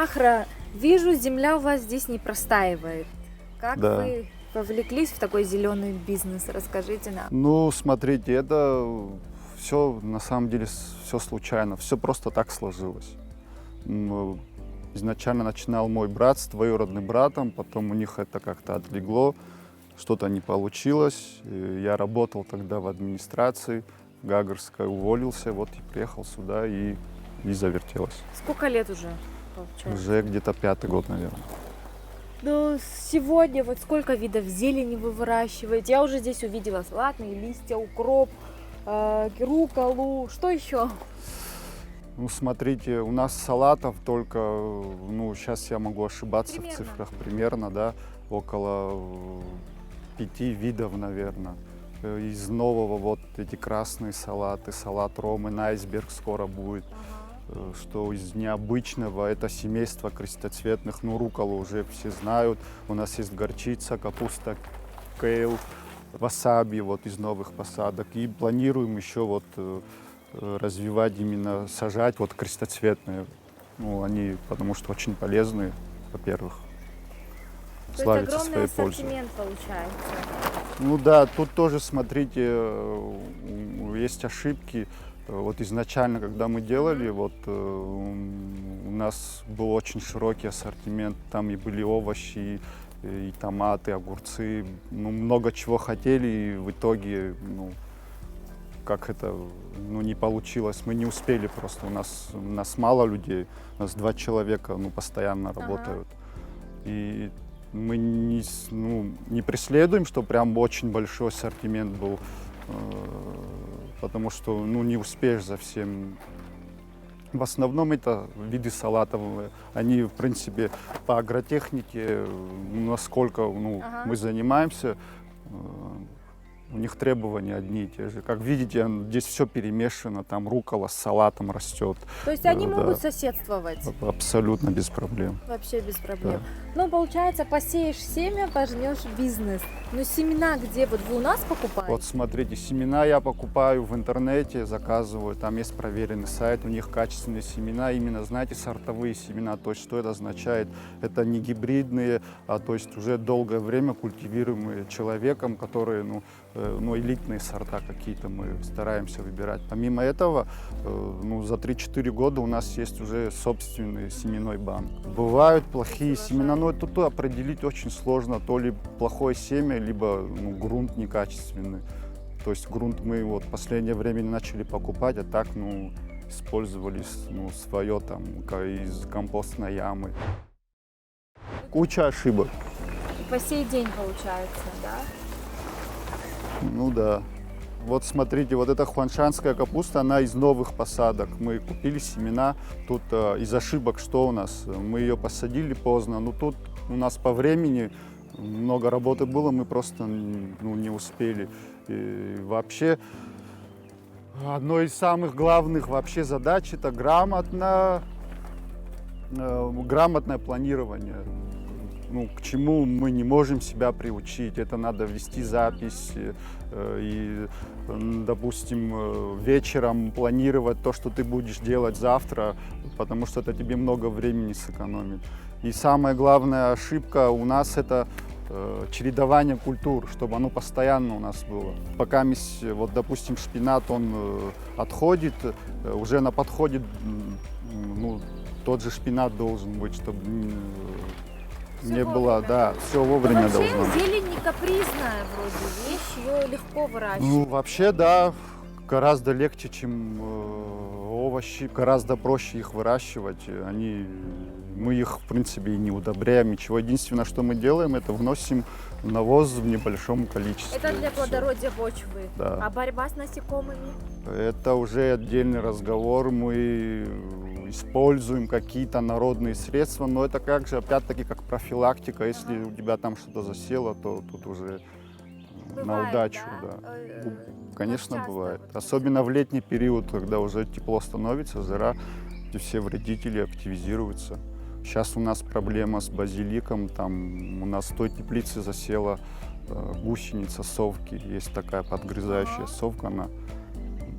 Ахра, вижу, земля у вас здесь не простаивает. Как Да. вы вовлеклись в такой зеленый бизнес? Расскажите нам. Ну, смотрите, это все на самом деле все случайно, все просто так сложилось. Изначально начинал мой брат с двоюродным братом, потом у них это как-то отлегло, что-то не получилось. И я работал тогда в администрации Гагарской, уволился, вот и приехал сюда и завертелось. Сколько лет уже, получается? Уже где-то 5-й год, наверное. Ну, сегодня вот сколько видов зелени вы выращиваете? Я уже здесь увидела салатные листья, укроп, рукколу. Что еще? Ну, смотрите, у нас салатов только, ну, сейчас я могу ошибаться Примерно. в цифрах, примерно, да, около 5 видов, наверное. Из нового вот эти красные салаты, салат Ромы, айсберг скоро будет. Что из необычного, это семейство крестоцветных, ну, рукколу уже все знают. У нас есть горчица, капуста, кейл, васаби вот из новых посадок. И планируем еще вот развивать, именно сажать вот крестоцветные. Ну, они, потому что очень полезные, во-первых. То есть Славятся огромный своей пользой. ассортимент получается. Ну да, тут тоже, смотрите, есть ошибки. Вот изначально, когда мы делали, вот у нас был очень широкий ассортимент. Там и были овощи, и томаты, огурцы. Ну, много чего хотели, и в итоге, ну, как это, ну, не получилось. Мы не успели просто. У нас мало людей, у нас 2 человека, ну, постоянно работают. И мы не преследуем, что прям очень большой ассортимент был, потому что, ну, не успеешь за всем. В основном это виды салатов. Они, в принципе, по агротехнике, насколько, ну, мы занимаемся, у них требования одни и те же. Как видите, здесь все перемешано, там руккола с салатом растет. То есть они Да. могут соседствовать? Абсолютно без проблем. Вообще без проблем. Ну, получается, посеешь семя, пожнешь бизнес. Но семена где? Вот вы у нас покупаете? Вот смотрите, семена я покупаю в интернете, заказываю, там есть проверенный сайт, у них качественные семена, именно, знаете, сортовые семена. То есть что это означает? Это не гибридные, а то есть уже долгое время культивируемые человеком, которые, ну, элитные сорта какие-то мы стараемся выбирать. Помимо этого, ну, за 3-4 года у нас есть уже собственный семенной банк. Бывают плохие семена, но это то определить очень сложно, то ли плохое семя, либо, ну, грунт некачественный. То есть грунт мы вот в последнее время начали покупать, а так, ну, использовали, ну, свое там из компостной ямы. Куча ошибок. По сей день получается, да? Ну да. Вот смотрите, вот эта хуаншанская капуста, она из новых посадок. Мы купили семена. Тут из ошибок что у нас? Мы ее посадили поздно, но тут у нас по времени много работы было, мы просто, ну, не успели. И вообще, одной из самых главных вообще задач это грамотное планирование. Ну, к чему мы не можем себя приучить. Это надо вести запись и, допустим, вечером планировать то, что ты будешь делать завтра, потому что это тебе много времени сэкономит. И самая главная ошибка у нас это чередование культур, чтобы оно постоянно у нас было. Пока, вот, допустим, шпинат, он отходит, уже на подходе, ну, тот же шпинат должен быть, чтобы не было, да, все вовремя Вообще должно быть. зелень не капризная вроде вещь, ее легко выращивать. Ну, вообще, да, гораздо легче, чем овощи, гораздо проще их выращивать. Мы их, в принципе, и не удобряем, ничего. Единственное, что мы делаем, это вносим навоз в небольшом количестве. Это для Всё. плодородия почвы. Да. А борьба с насекомыми? Это уже отдельный разговор. Мы используем какие-то народные средства, но это как же, опять-таки, как профилактика. Если у тебя там что-то засело, то тут уже на Бывает, удачу. да? Да. Конечно, часто бывает. вот Особенно в летний период, когда уже тепло становится, жара, и все вредители активизируются. Сейчас у нас проблема с базиликом. Там у нас в той теплице засела гусеница совки. Есть такая подгрызающая совка, она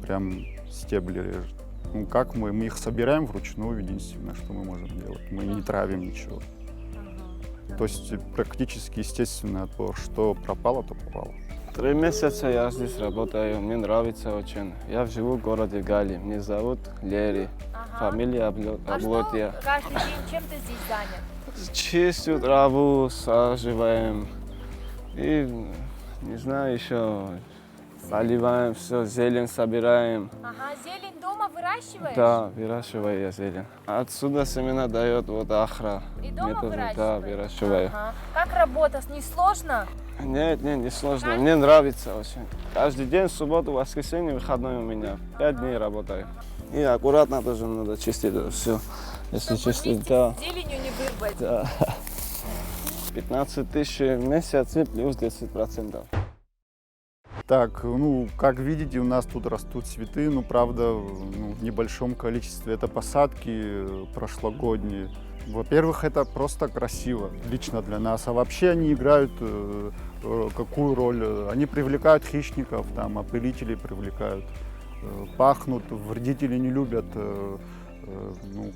прям стебли режет. Ну как мы их собираем вручную, единственное, что мы можем делать. Мы не травим ничего. То есть практически естественный отбор. Что пропало, то пропало. 3 месяца я здесь работаю, мне нравится очень. Я живу в городе Гали, меня зовут Лери, фамилия Облотья. Каждый день чем ты здесь занят? Чистим траву, саживаем и, не знаю, еще поливаем все, зелень собираем. Ага, зелень дома выращиваешь? Да, выращиваю я зелень. Отсюда семена дает вот Ахра. И дома Мне тоже, выращиваешь? да, выращиваю. Ага. Как работа? Не сложно? Нет, не сложно. Мне нравится очень. Каждый день, субботу, воскресенье, выходной у меня. 5 дней работаю. И аккуратно тоже надо чистить это все. Если Чтобы чистить, листья да. с зеленью не вырвать. Да. 15 тысяч в месяц и плюс 10%. Так, ну, как видите, у нас тут растут цветы, ну, правда, в небольшом количестве. Это посадки прошлогодние. Во-первых, это просто красиво, лично для нас. А вообще они играют какую роль? Они привлекают хищников, там, опылителей привлекают, пахнут, вредители не любят ну,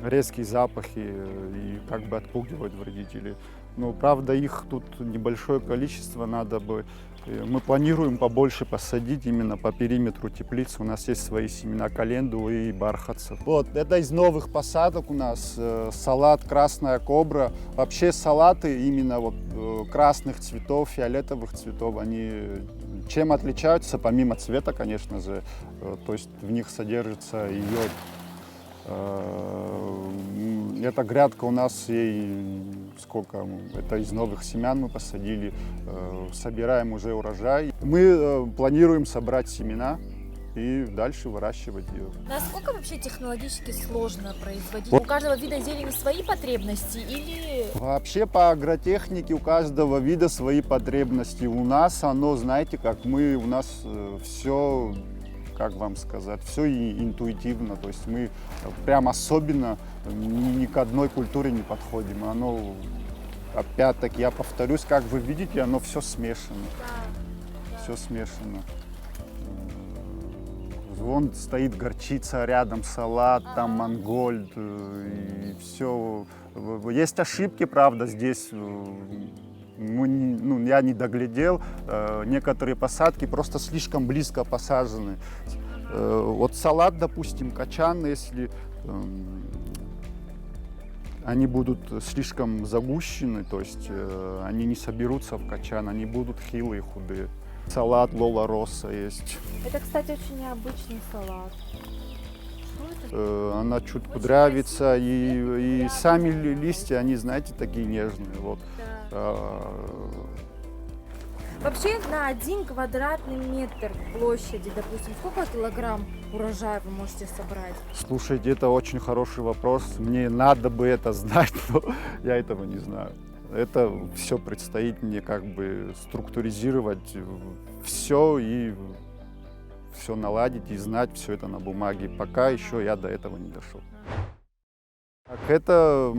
резкие запахи и как бы отпугивают вредителей. Но, правда, их тут небольшое количество, надо бы. Мы планируем побольше посадить именно по периметру теплицы. У нас есть свои семена календулы и бархатцев. Вот, это из новых посадок у нас салат «Красная кобра». Вообще салаты именно вот красных цветов, фиолетовых цветов, они чем отличаются, помимо цвета, конечно же, то есть в них содержится йод. Эта грядка у нас, ей сколько, это из новых семян мы посадили, собираем уже урожай. Мы планируем собрать семена и дальше выращивать ее. Насколько вообще технологически сложно производить? У каждого вида зелени свои потребности или... Вообще по агротехнике у каждого вида свои потребности. У нас оно, знаете, как у нас все... Как вам сказать, все интуитивно, то есть мы прям особенно ни к одной культуре не подходим. Оно, опять-таки, я повторюсь, как вы видите, оно все смешано. Все смешано. Вон стоит горчица, рядом салат, там мангольд, и все. Есть ошибки, правда, здесь. Я не доглядел, некоторые посадки просто слишком близко посажены. Вот салат, допустим, качан, если они будут слишком загущены, то есть они не соберутся в качан, они будут хилые, худые. Салат Лола Росса есть. Это, кстати, очень необычный салат. Она чуть кудрявится, и сами листья, они, знаете, такие нежные. Вот. Вообще на 1 квадратный метр площади, допустим, сколько килограмм урожая вы можете собрать? Слушайте, это очень хороший вопрос. Мне надо бы это знать, но я этого не знаю. Это все предстоит мне как бы структуризировать все и все наладить и знать все это на бумаге. Пока еще я до этого не дошел. Так, это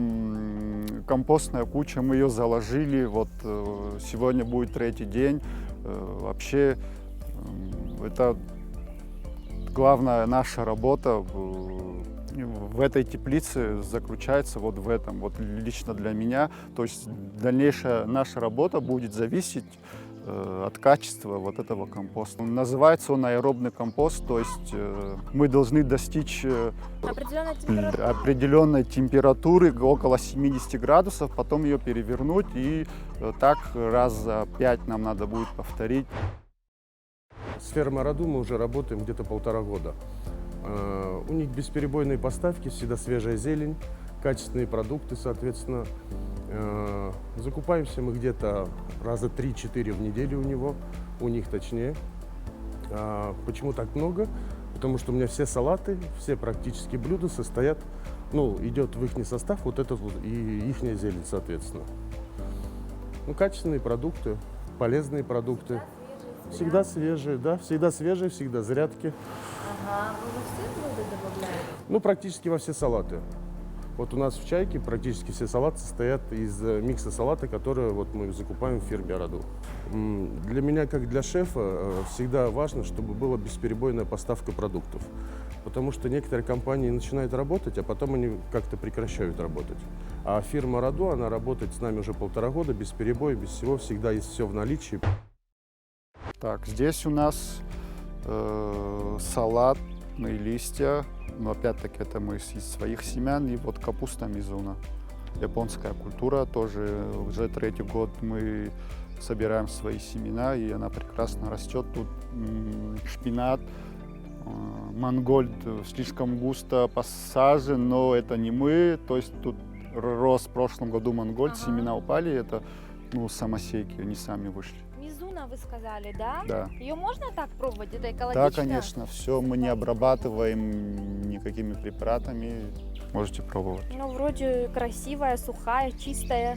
компостная куча, мы ее заложили, вот сегодня будет 3-й день. Вообще это главная наша работа в этой теплице заключается вот в этом, вот лично для меня. То есть дальнейшая наша работа будет зависеть от качества вот этого компоста. Называется он аэробный компост, то есть мы должны достичь определенной температуры, около 70 градусов, потом ее перевернуть, и так раз за 5 нам надо будет повторить. С фермой Раду мы уже работаем где-то 1,5 года. У них бесперебойные поставки, всегда свежая зелень, качественные продукты, соответственно. Закупаемся мы где-то раза 3-4 в неделю у них точнее. Почему так много? Потому что у меня все салаты, все практически блюда состоят, идет в их состав вот этот вот и ихняя зелень, соответственно. Kачественные продукты, полезные продукты. Всегда свежие, да, всегда свежие, всегда зарядки. Ага, вы во все блюда добавляете? Практически во все салаты. Вот у нас в Чайке практически все салаты состоят из микса салата, который вот мы закупаем в фирме Раду. Для меня, как для шефа, всегда важно, чтобы была бесперебойная поставка продуктов. Потому что некоторые компании начинают работать, а потом они как-то прекращают работать. А фирма Радо, она работает с нами уже 1,5 года, без перебоя, без всего, всегда есть все в наличии. Так, здесь у нас салатные листья, но опять-таки это мы из своих семян, и вот капуста мизуна. Японская культура тоже, уже 3-й год мы собираем свои семена, и она прекрасно растет. Тут шпинат, мангольд слишком густо посажен, но это не мы, то есть тут рос в прошлом году мангольд, Ага. семена упали, это самосейки, они сами вышли. Мизуна вы сказали, да? Да. Ее можно так пробовать? Это экологично? Да, конечно, все мы не обрабатываем никакими препаратами. Можете пробовать. Ну, вроде красивая, сухая, чистая.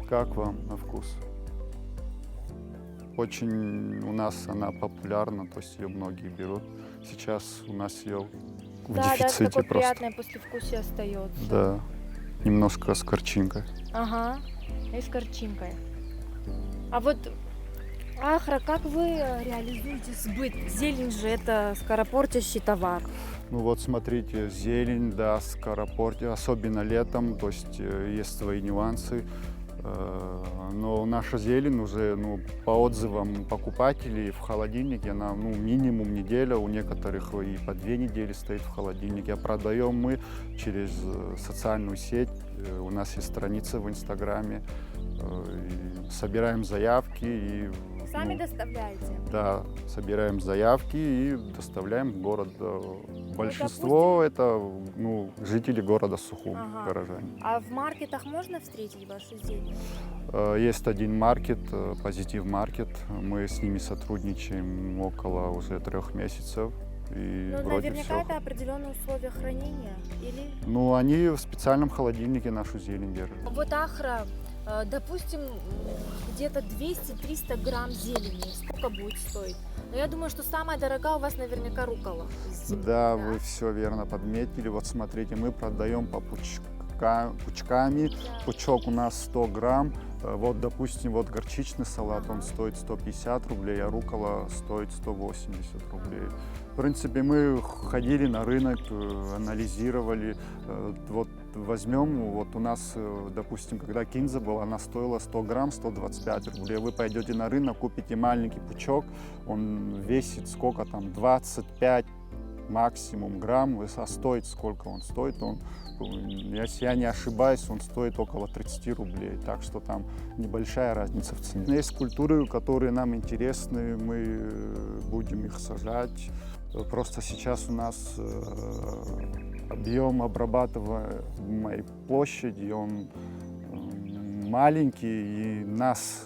Как вам на вкус? Очень у нас она популярна, то есть ее многие берут. Сейчас у нас ее в Да, даже дефиците такое просто. приятное послевкусие остается. Да, немножко с горчинкой. Ага, и с горчинкой. А вот ахра, как вы реализуете сбыт? Зелень же это скоропортящий товар. Ну вот смотрите, зелень, да, скоропортит, особенно летом, то есть есть свои нюансы. Но наша зелень уже, по отзывам покупателей в холодильнике, она минимум неделя, у некоторых и по 2 недели стоит в холодильнике. А продаем мы через социальную сеть, у нас есть страница в Инстаграме, и собираем заявки и Сами доставляете? да, собираем заявки и доставляем в город. Большинство это жители города Сухум, Ага. горожане. А в маркетах можно встретить вашу зелень? Есть один маркет, Позитив Маркет. Мы с ними сотрудничаем около уже 3 месяцев. И Ну, вроде наверняка все. это определенные условия хранения, или? Они в специальном холодильнике нашу зелень держат. Вот ахра, допустим, где-то 200-300 грамм зелени. Сколько будет стоить? Но я думаю, что самая дорогая у вас наверняка рукола. из зелени, Да, вы все верно подметили. Вот смотрите, мы продаем по пучками. Да. Пучок у нас 100 грамм. Вот, допустим, вот горчичный салат, он стоит 150 рублей, а рукола стоит 180 рублей. В принципе, мы ходили на рынок, анализировали. Вот возьмем, вот у нас, допустим, когда кинза была, она стоила 100 грамм, 125 рублей. Вы пойдете на рынок, купите маленький пучок, он весит сколько там, 25 максимум грамм, а стоит сколько он стоит, если я не ошибаюсь, он стоит около 30 рублей, так что там небольшая разница в цене. Есть культуры, которые нам интересны, мы будем их сажать. Просто сейчас у нас объем обрабатываемой площади, он маленький, и нас,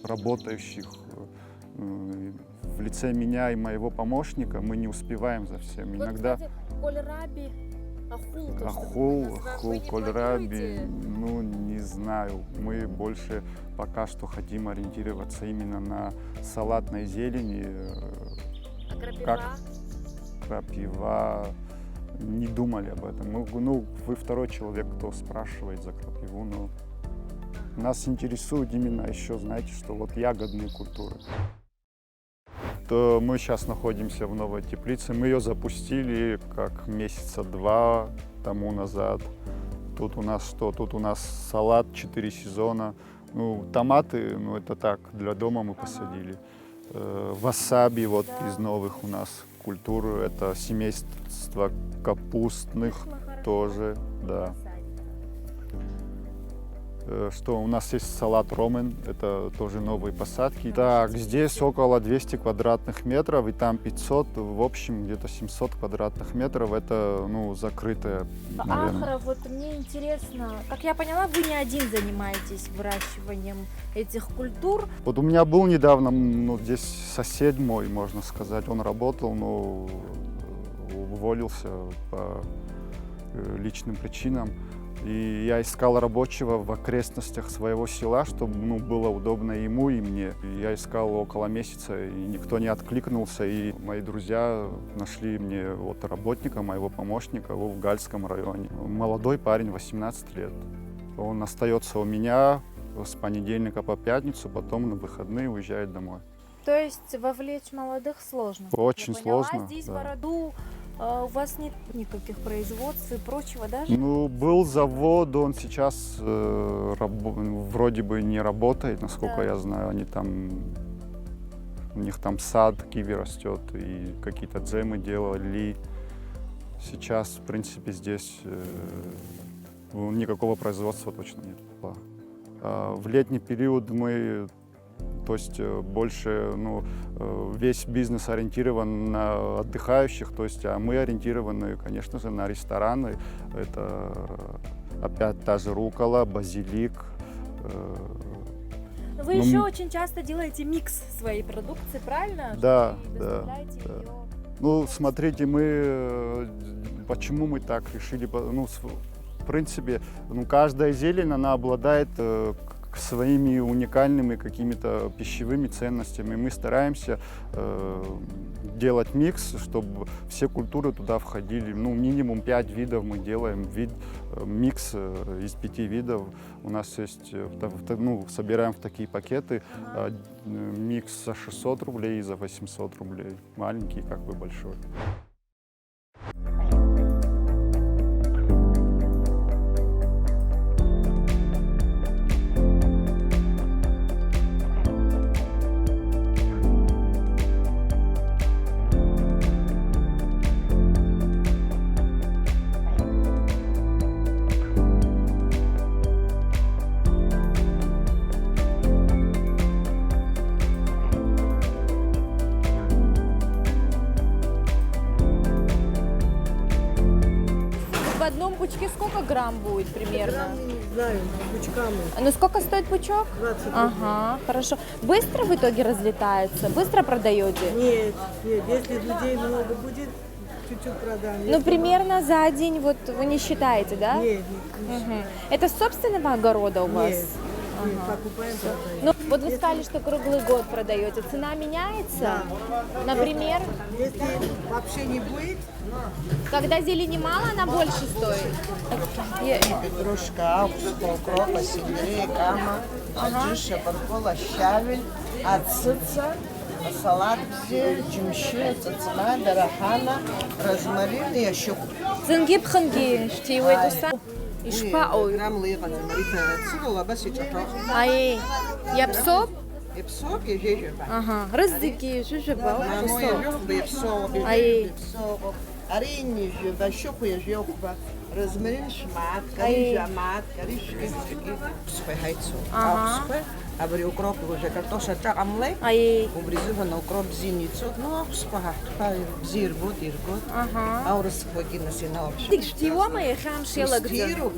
работающих в лице меня и моего помощника, мы не успеваем за всем. Вот, Иногда кстати, кольраби, ахул, то, что ахул, вы ахул, не кольраби, планируете? не знаю. Мы больше пока что хотим ориентироваться именно на салатной зелени, А крапива? как крапива. Не думали об этом. Вы второй человек, кто спрашивает за крапиву, но нас интересует именно еще, знаете, что вот ягодные культуры. То мы сейчас находимся в новой теплице. Мы ее запустили как месяца 2 тому назад. Тут у нас что? Тут у нас салат 4 сезона. Томаты, это так, для дома мы посадили. Васаби вот Да. из новых у нас культур. Это семейство капустных Вышло хорошо. тоже, да. Посадить. Что у нас есть салат ромен, это тоже новые посадки. Так, здесь около 200 квадратных метров, и там 500, в общем где-то 700 квадратных метров. Это, закрытая, наверное. Ахра, вот мне интересно, как я поняла, вы не один занимаетесь выращиванием этих культур. Вот у меня был недавно, здесь сосед мой, можно сказать, он работал, но уволился по личным причинам. И я искал рабочего в окрестностях своего села, чтобы было удобно ему и мне. И я искал около месяца, и никто не откликнулся. И мои друзья нашли мне работника, моего помощника в Гальском районе. Молодой парень, 18 лет. Он остается у меня с понедельника по пятницу, потом на выходные уезжает домой. То есть вовлечь молодых сложно? Очень Я поняла. сложно, Здесь да. в Ороду у вас нет никаких производств и прочего даже? Ну, был завод, он сейчас вроде бы не работает, насколько Да. я знаю. Они там, у них там сад киви растет, и какие-то джемы делали. Сейчас, в принципе, здесь никакого производства точно нет. В летний период мы, то есть больше, ну, весь бизнес ориентирован на отдыхающих, то есть, а мы ориентированы, конечно же, на рестораны. Это опять та же рукола, базилик. Вы Ну, еще очень часто делаете микс своей продукции, правильно? Да, И да, доставляете да. её. Ну, смотрите, почему мы так решили, ну, в принципе, ну, каждая зелень, она обладает своими уникальными какими-то пищевыми ценностями. Мы стараемся делать микс, чтобы все культуры туда входили. Ну, минимум 5 видов мы делаем, микс из 5 видов. У нас есть, ну, собираем в такие пакеты, микс за 600 рублей и за 800 рублей. Маленький, как бы большой. В одном пучке сколько грамм будет примерно? Не знаю, пучками. Ну сколько стоит пучок? 20 рублей. Ага, хорошо. Быстро в итоге разлетается? Быстро продаете? Нет, нет, если людей много будет, чуть-чуть продам. Ну Если примерно за день вот вы не считаете, да? мало- Нет, нет, Мгм. Это с собственного огорода у вас? нет, нет, покупаем, продаем. Ну, вот вы сказали, что круглый год продаете. Цена меняется? Например, Если вообще не будет, когда зелени мало, она больше стоит? Петрушка, ауксука, укропа, сельдерей, гамма, аджиша, баркола, щавель, ацица, салат, зелень, чимши, цицина, дарахана, розмарин и еще Цинги пханги, штиует уса. Ишпа ой. грамм лыга, замарит, цигула, басичата. Ай, я псоп? И псок, и жежеба. Ага, рыздыки, жужеба, Мамо, и псоп. жёгба, и псок, и Ай. жежеба, и псок. Арини жёба, щуку и жёгба. Розмарин шмат, Ай. кари жамат, кари шкифчики, псхой хайцу. Ага. Ауксхой, абри укроп уже картоша чакамлей. Ай, Обрезывано укроп зеницу, ну, спахат, бзир год, иргод. ага. Аурас хвагина сина вообще. Ты штиуа моя хам шела где? Стиру,